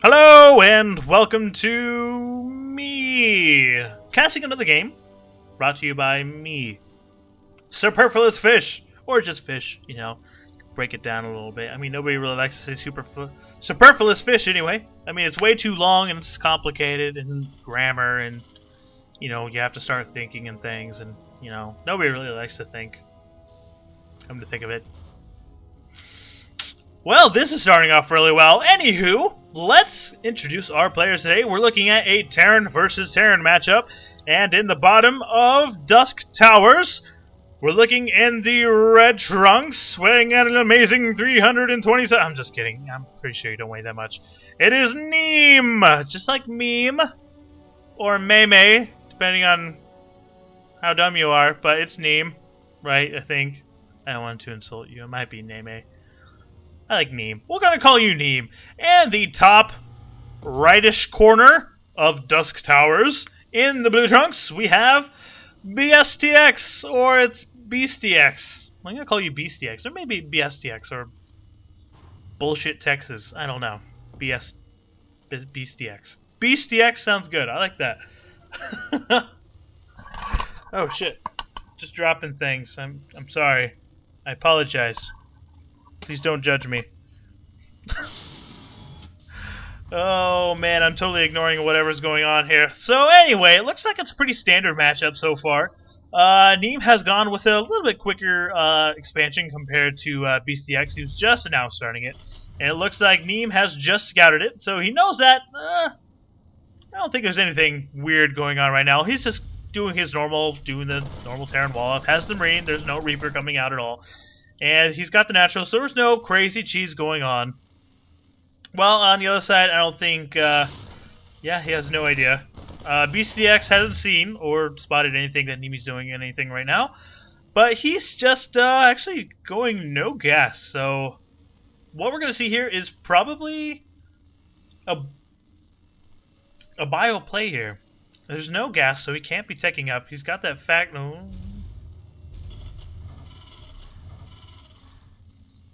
Hello and welcome to me, casting another game, brought to you by me, Superfluous Fish, or just fish, break it down a little bit. I mean, nobody really likes to say superfluous fish anyway. I mean, it's way too long and it's complicated and grammar and, you have to start thinking and things and, nobody really likes to think, come to think of it. Well, this is starting off really well. Anywho, let's introduce our players today. We're looking at a Terran versus Terran matchup. And in the bottom of Dusk Towers, we're looking in the red trunks, weighing at an amazing 327. I'm just kidding. I'm pretty sure you don't weigh that much. It is Neme, just like Meme, or Meme, depending on how dumb you are. But it's Neme, right, I think. I don't want to insult you. It might be Neme. I like Neme. We're going to call you Neme. And the top rightish corner of Dusk Towers, in the blue trunks, we have BSTX, or it's BSTX. I'm going to call you BSTX, or maybe BSTX, or Bullshit Texas. I don't know. BSTX. BSTX sounds good. I like that. Oh, shit. Just dropping things. I'm sorry. I apologize. Please don't judge me. Oh man, I'm totally ignoring whatever's going on here. So anyway, it looks like it's a pretty standard matchup so far. Neme has gone with a little bit quicker expansion compared to BSTX, who's just now starting it. And it looks like Neme has just scouted it, so he knows that. I don't think there's anything weird going on right now. He's just doing the normal Terran wall up. Has the Marine, there's no Reaper coming out at all. And he's got the natural, so there's no crazy cheese going on. Well, on the other side, I don't think, yeah, he has no idea. BSTX hasn't seen or spotted anything that Neme's doing anything right now. But he's just actually going no gas. So what we're going to see here is probably a bio play here. There's no gas, so he can't be teching up. He's got that fact. No.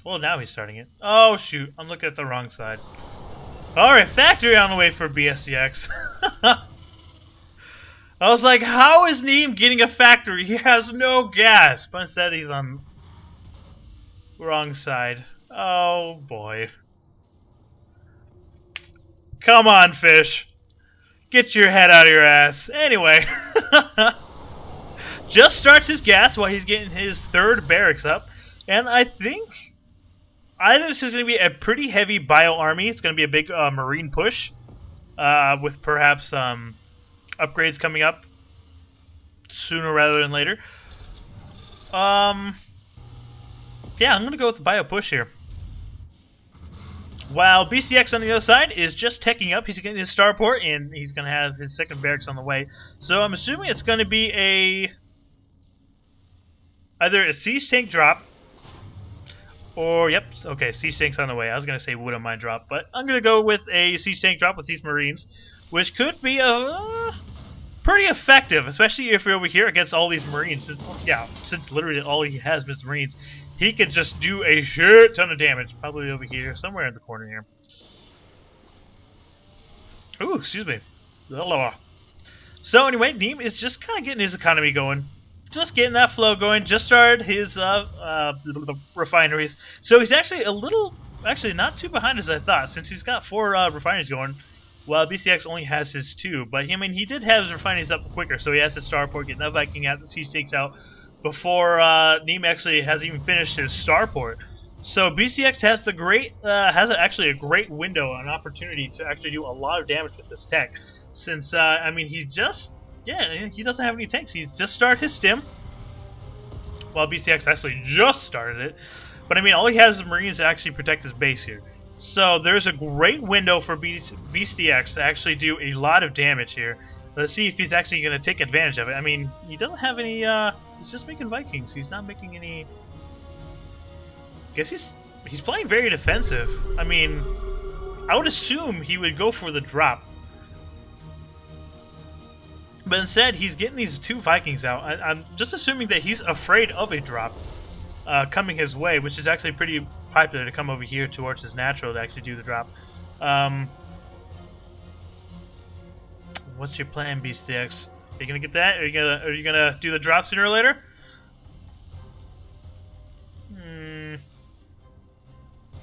Well, now he's starting it. Oh, shoot. I'm looking at the wrong side. Alright, factory on the way for BSTX. I was like, how is Neme getting a factory? He has no gas. But instead, he's on the wrong side. Oh, boy. Come on, fish. Get your head out of your ass. Anyway. Just starts his gas while he's getting his third barracks up. And I think either this is going to be a pretty heavy bio army. It's going to be a big marine push with perhaps upgrades coming up sooner rather than later. Yeah, I'm going to go with the bio push here. While BCX on the other side is just teching up. He's getting his starport and he's going to have his second barracks on the way. So I'm assuming it's going to be either a siege tank drop. Or, yep, okay, siege tank's on the way. I was going to say wouldn't mind drop, but I'm going to go with a siege tank drop with these Marines, which could be pretty effective, especially if you're over here against all these Marines. Since literally all he has is Marines, he could just do a shit ton of damage. Probably over here, somewhere in the corner here. Ooh, excuse me. So anyway, Neme is just kind of getting his economy going. Just getting that flow going, just started his refineries. So he's actually actually not too behind as I thought, since he's got 4 refineries going, while BCX only has his 2. But I mean, he did have his refineries up quicker, so he has the starport, getting that Viking out, the siege takes out, before Neme actually has even finished his starport. So BCX has actually a great window, an opportunity to actually do a lot of damage with this tech, since I mean he doesn't have any tanks. He's just started his stim, while BCX actually just started it. But I mean, all he has is Marines to actually protect his base here. So there's a great window for BSTX to actually do a lot of damage here. Let's see if he's actually going to take advantage of it. I mean, he doesn't have any, he's just making Vikings. He's not making any... I guess he's playing very defensive. I mean, I would assume he would go for the drop. But instead, he's getting these 2 Vikings out. I'm just assuming that he's afraid of a drop coming his way, which is actually pretty popular to come over here towards his natural to actually do the drop. What's your plan, BSTX? Are you gonna get that? Are you gonna do the drop sooner or later?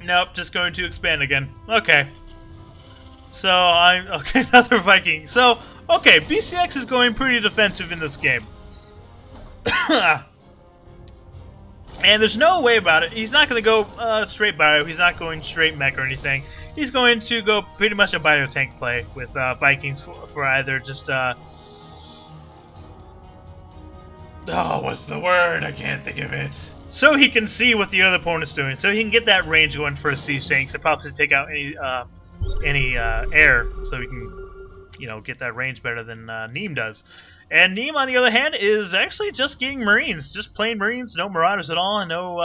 Nope, just going to expand again. Okay. So I'm okay. Another Viking. So okay, BSTX is going pretty defensive in this game. And there's no way about it. He's not going to go straight bio. He's not going straight mech or anything. He's going to go pretty much a bio tank play with Vikings for either just oh, what's the word? I can't think of it. So he can see what the other opponent's doing. So he can get that range going for a siege tank to probably take out any air. So he can, you know, get that range better than Neme does. And Neme, on the other hand, is actually just getting Marines. Just plain Marines, no Marauders at all, and no,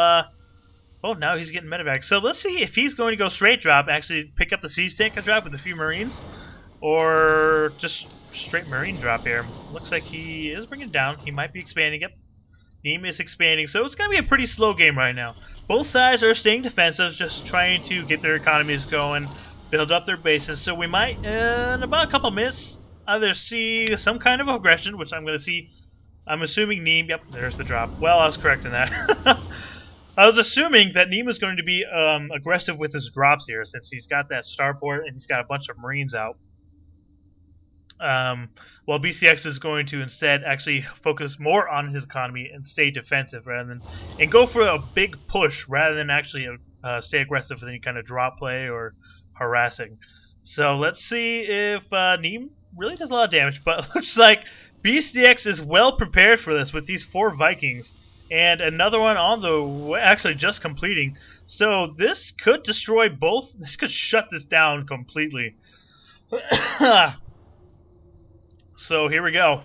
oh, now he's getting medevac. So let's see if he's going to go straight drop, actually pick up the siege tank and drop with a few Marines, or just straight Marine drop here. Looks like he is bringing it down. He might be expanding it. Neme is expanding, so it's going to be a pretty slow game right now. Both sides are staying defensive, just trying to get their economies going, build up their bases. So we might, in about a couple minutes, either see some kind of aggression, which I'm going to see. I'm assuming Neme. Yep, there's the drop. Well, I was correct in that. I was assuming that Neme is going to be aggressive with his drops here, since he's got that starport and he's got a bunch of Marines out. While BCX is going to instead actually focus more on his economy and stay defensive rather than and go for a big push rather than actually stay aggressive with any kind of drop play or harassing. So let's see if Neme really does a lot of damage, but it looks like BSTX is well prepared for this with these 4 Vikings and another one on the way, actually just completing. So this could destroy both. This could shut this down completely. So here we go.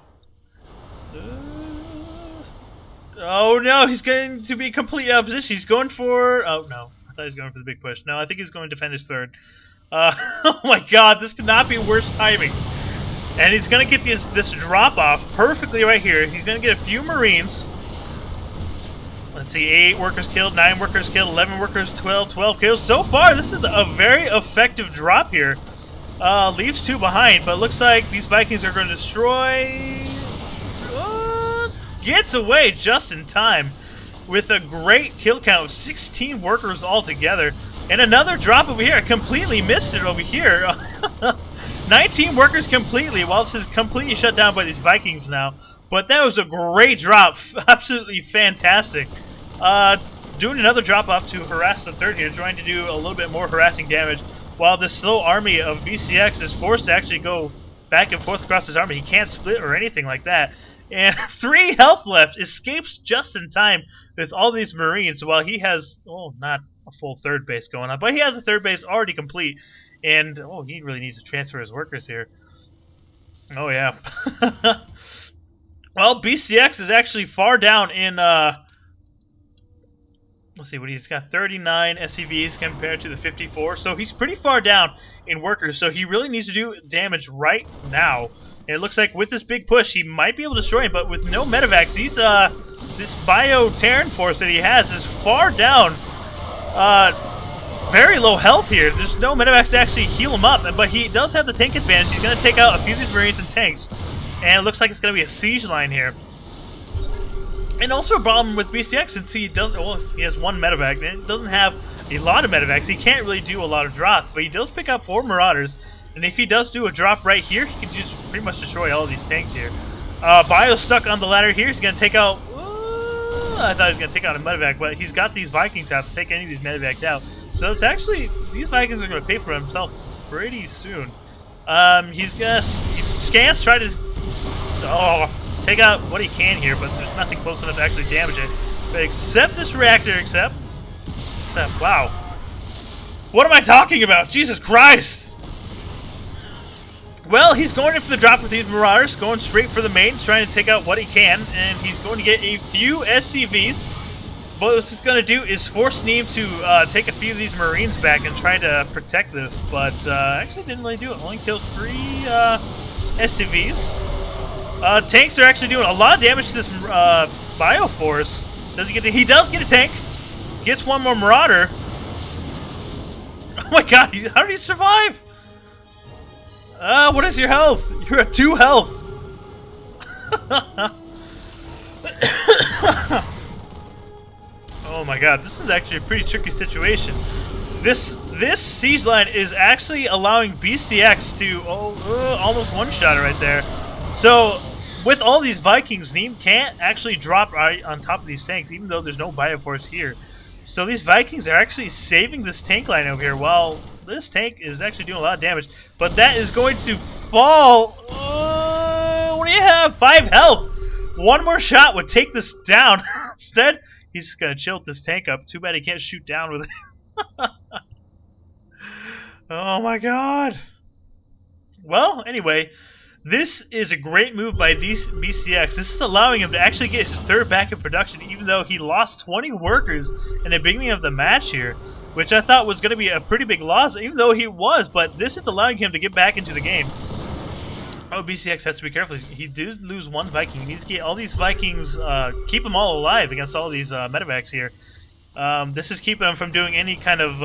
Oh no, he's going to be completely out of position. He's going for... Oh no, I thought he was going for the big push. No, I think he's going to defend his third. Oh my god, this could not be worse timing. And he's going to get this drop off perfectly right here. He's going to get a few Marines. Let's see, 8 workers killed, 9 workers killed, 11 workers, 12 kills. So far, this is a very effective drop here. Leaves 2 behind, but looks like these Vikings are going to destroy... gets away just in time with a great kill count of 16 workers altogether. And another drop over here. I completely missed it over here. 19 workers completely, while this is completely shut down by these Vikings now. But that was a great drop. Absolutely fantastic. Doing another drop off to harass the third here, trying to do a little bit more harassing damage. While the slow army of BCX is forced to actually go back and forth across his army. He can't split or anything like that. And 3 health left. Escapes just in time with all these Marines while he has, oh, not a full third base going on, but he has a third base already complete. And, oh, he really needs to transfer his workers here. Oh, yeah. Well, BCX is actually far down in, let's see, what he's got 39 SCVs compared to the 54, so he's pretty far down in workers, so he really needs to do damage right now. And it looks like with this big push, he might be able to destroy him, but with no medevacs, this Bio Terran force that he has is far down. Very low health here. There's no medevacs to actually heal him up, but he does have the tank advantage. He's going to take out a few of these Marines and tanks, and it looks like it's going to be a siege line here. And also a problem with BCX, since he doesn't, well, he has 1 medevac, and it doesn't have a lot of medevacs. He can't really do a lot of drops, but he does pick up 4 Marauders, and if he does do a drop right here, he can just pretty much destroy all of these tanks here. Bio's stuck on the ladder here. He's going to take out, I thought he was going to take out a medevac, but he's got these Vikings out to take any of these medevacs out. So it's actually, these Vikings are going to pay for themselves pretty soon. He's going to, Scans try to, take out what he can here, but there's nothing close enough to actually damage it. But except this reactor, except, wow. What am I talking about? Jesus Christ! Well, he's going in for the drop with these Marauders, going straight for the main, trying to take out what he can, and he's going to get a few SCVs. What this is going to do is force Neme to take a few of these Marines back and try to protect this, but actually didn't really do it. Only kills 3 SCVs. Tanks are actually doing a lot of damage to this Bioforce. Does he get? He does get a tank. Gets 1 more Marauder. Oh my God! How did he survive? What is your health? You're at 2 health. Oh my god, this is actually a pretty tricky situation. This siege line is actually allowing BSTX to almost one-shot it right there. So with all these Vikings, Neme can't actually drop right on top of these tanks, even though there's no Bioforce here. So these Vikings are actually saving this tank line over here, while this tank is actually doing a lot of damage. But that is going to fall. What do you have? 5 health. One more shot would take this down. Instead, he's just gonna chill with this tank up. Too bad he can't shoot down with it. Oh my god. Well, anyway, this is a great move by BSTX. This is allowing him to actually get his 3rd back in production, even though he lost 20 workers in the beginning of the match here, which I thought was going to be a pretty big loss, even though he was, but this is allowing him to get back into the game. Oh, BSTX has to be careful. He does lose 1 Viking. He needs to get all these Vikings, keep them all alive against all these medevacs here. This is keeping him from doing any kind of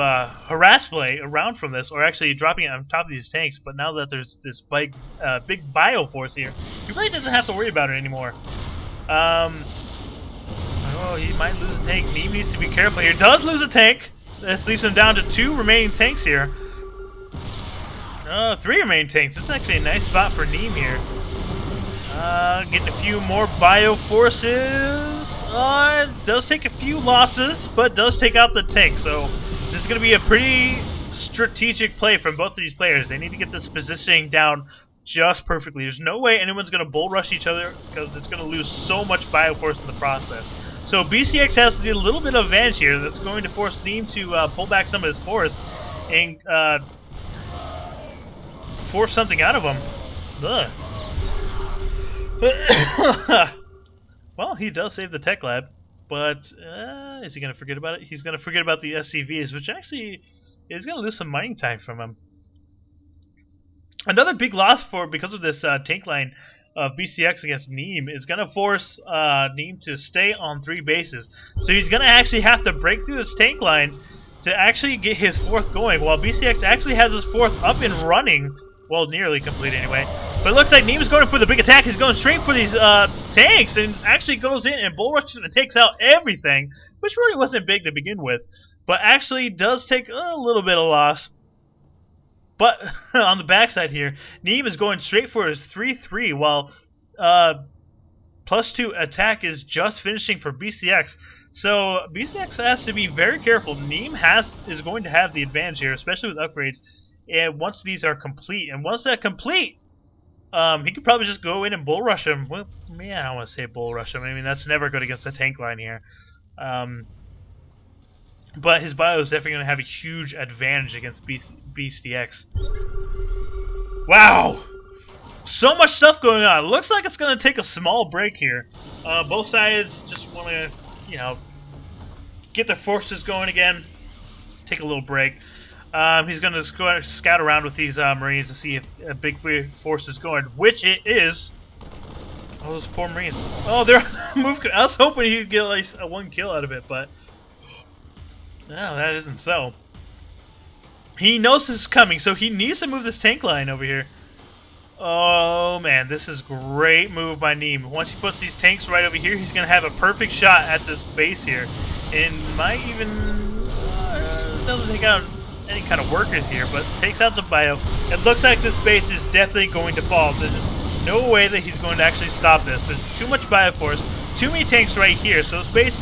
harass play around from this, or actually dropping it on top of these tanks. But now that there's this big Bioforce here, he really doesn't have to worry about it anymore. Oh, he might lose a tank. Neme needs to be careful here. Does lose a tank. This leaves him down to 2 remaining tanks here. 3 remaining tanks. This is actually a nice spot for Neme here. Getting a few more Bioforces. Does take a few losses, but does take out the tank. So this is going to be a pretty strategic play from both of these players. They need to get this positioning down just perfectly. There's no way anyone's going to bull rush each other, because it's going to lose so much Bioforce in the process. So BSTX has a little bit of advantage here. That's going to force Neme to pull back some of his force and force something out of him. Ugh. Well, he does save the tech lab, but is he going to forget about it? He's going to forget about the SCVs, which actually is going to lose some mining time from him. Another big loss because of this tank line of BSTX against Neme is going to force Neme to stay on 3 bases. So he's going to actually have to break through this tank line to actually get his 4th going, while BSTX actually has his 4th up and running. Well, nearly complete anyway. But it looks like Neme's going for the big attack. He's going straight for these tanks and actually goes in and bull rushes and takes out everything, which really wasn't big to begin with, but actually does take a little bit of loss. But on the backside here, Neme is going straight for his 3-3, while +2 attack is just finishing for BSTX. So BSTX has to be very careful. Neme is going to have the advantage here, especially with upgrades. And once these are complete, and once they're complete, he could probably just go in and bull rush him. Well, yeah, I don't want to say bull rush him. I mean, that's never good against the tank line here. But his bio is definitely going to have a huge advantage against BSTX. Wow! So much stuff going on. Looks like it's going to take a small break here. Both sides just want to, get their forces going again. Take a little break. He's going to scout around with these Marines to see if a big force is going, which it is. Oh, those poor Marines. Oh, they're moved. I was hoping he'd get like a 1 kill out of it, but no, that isn't so. He knows this is coming, so he needs to move this tank line over here. Oh man, this is a great move by Neme. Once he puts these tanks right over here, he's going to have a perfect shot at this base here, and might even doesn't take out any kind of workers here, but takes out the bio. It looks like this base is definitely going to fall. There's no way that he's going to actually stop this. There's too much Bioforce, too many tanks right here, so this base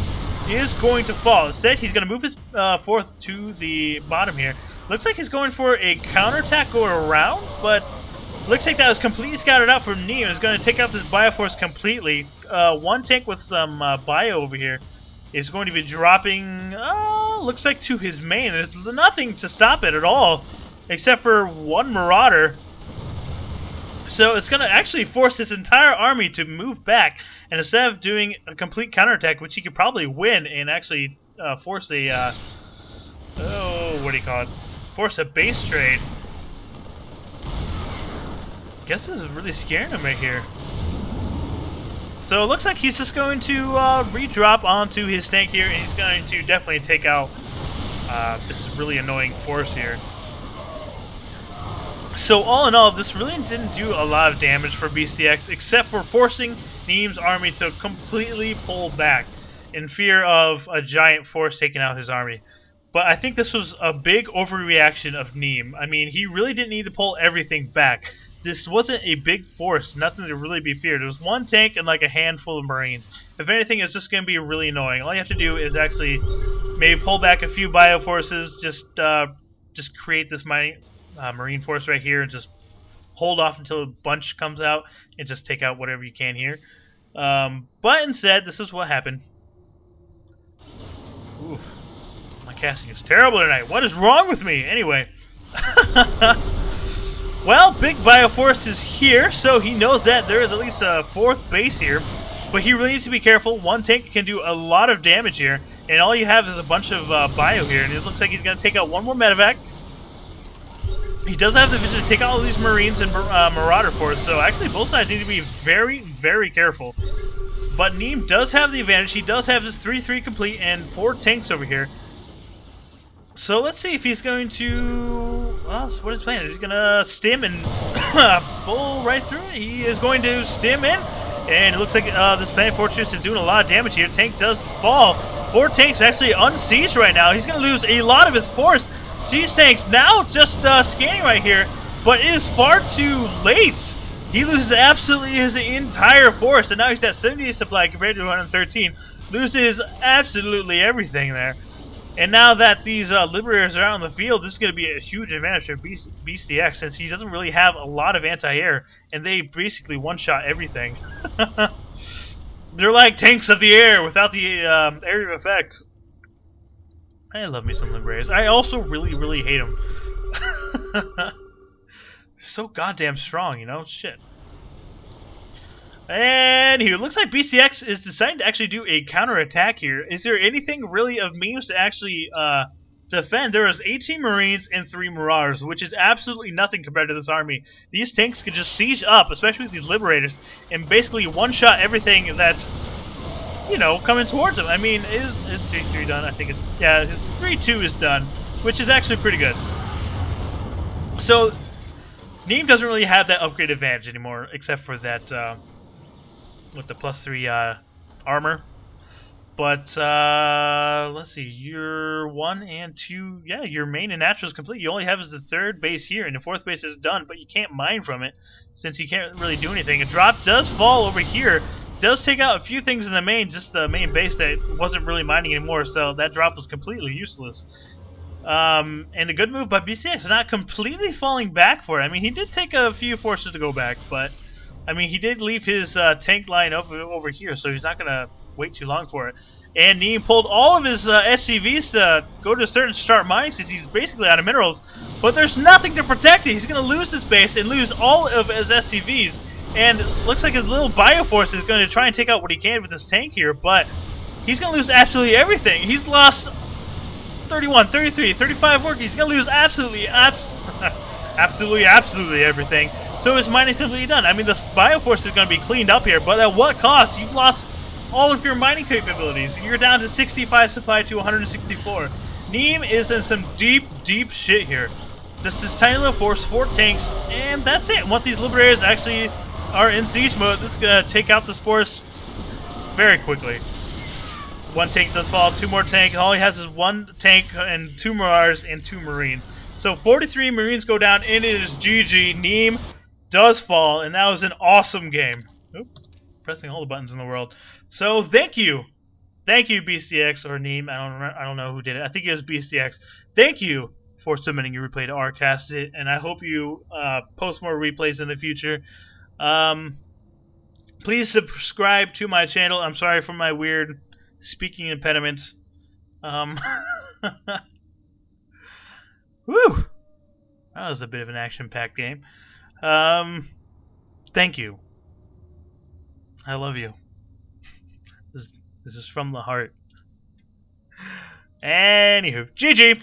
is going to fall. Instead, he's going to move his 4th to the bottom here. Looks like he's going for a counterattack going around, but looks like that was completely scouted out from Neme. He's going to take out this Bioforce completely. 1 tank with some bio over here is going to be dropping, looks like to his main. There's nothing to stop it at all, except for 1 Marauder. So it's going to actually force his entire army to move back, and instead of doing a complete counterattack, which he could probably win and actually force a, what do you call it? Force a base trade. Guess this is really scaring him right here. So it looks like he's just going to redrop onto his tank here, and he's going to definitely take out this really annoying force here. So all in all, this really didn't do a lot of damage for BSTX, except for forcing Neme's army to completely pull back in fear of a giant force taking out his army. But I think this was a big overreaction of Neme. I mean, he really didn't need to pull everything back. This wasn't a big force, nothing to really be feared. It was one tank and like a handful of Marines. If anything, it's just going to be really annoying. All you have to do is actually maybe pull back a few bioforces, just create this Marine force right here and just hold off until a bunch comes out and just take out whatever you can here. But instead, this is what happened. Oof. My casting is terrible tonight. What is wrong with me? Anyway. Well, Big Bioforce is here, so he knows that there is at least a fourth base here. But he really needs to be careful. One tank can do a lot of damage here. And all you have is a bunch of bio here. And it looks like he's going to take out one more medevac. He does have the vision to take out all these Marines and Marauder Force. So actually both sides need to be very, very careful. But Neme does have the advantage. He does have his 3-3 complete and 4 tanks over here. So let's see if he's going to... Well, what is his plan? Is he going to stim and pull right through it? He is going to stim in. And it looks like this Planet Fortress is doing a lot of damage here. Tank does fall. 4 tanks actually unsieged right now. He's going to lose a lot of his force. Siege tanks now just scanning right here. But it is far too late. He loses absolutely his entire force. And now he's at 70 supply compared to 113. Loses absolutely everything there. And now that these Liberators are out on the field, this is going to be a huge advantage for BSTX since he doesn't really have a lot of anti-air, and they basically one-shot everything. They're like tanks of the air without the area of effect. I love me some Liberators. I also really, really hate them. They're so goddamn strong, you know? Shit. And here, looks like BSTX is deciding to actually do a counterattack here. Is there anything really of means to actually defend? There is 18 Marines and 3 Marauders, which is absolutely nothing compared to this army. These tanks could just siege up, especially with these Liberators, and basically one-shot everything that's, you know, coming towards them. I mean, is 3-3 done? I think it's, yeah, his 3-2 is done, which is actually pretty good. So, Neme doesn't really have that upgrade advantage anymore, except for that, with the +3 armor. But let's see, your 1 and 2, yeah, your main and natural is complete. You only have is the 3rd base here, and the 4th base is done, but you can't mine from it since you can't really do anything. A drop does fall over here, does take out a few things in the main, just the main base that wasn't really mining anymore, so that drop was completely useless. And a good move by BSTX, not completely falling back for it. I mean, he did take a few forces to go back, but I mean, he did leave his tank line over here, so he's not going to wait too long for it. And Neme pulled all of his SCVs to go to a certain start mining since he's basically out of minerals. But there's nothing to protect it. He's going to lose his base and lose all of his SCVs. And looks like his little Bioforce is going to try and take out what he can with his tank here, but he's going to lose absolutely everything. He's lost 31, 33, 35 work. He's going to lose absolutely everything. So his mining is completely done. I mean, this Bioforce is going to be cleaned up here, but at what cost? You've lost all of your mining capabilities. You're down to 65 supply to 164. Neme is in some deep, deep shit here. This is tiny little force, 4 tanks, and that's it. Once these Liberators actually are in siege mode, this is going to take out this force very quickly. 1 tank does fall, 2 more tanks. All he has is 1 tank and 2 Marauders and 2 Marines. So 43 Marines go down, and it is GG. Neme does fall, and that was an awesome game. Oop, pressing all the buttons in the world. So thank you BSTX or Neme. I don't know who did it. I think it was BSTX. Thank you for submitting your replay to Rcast it, and I hope you post more replays in the future. Please subscribe to my channel. I'm sorry for my weird speaking impediments. Whew. That was a bit of an action-packed game. Thank you. I love you. This is from the heart. Anywho, GG!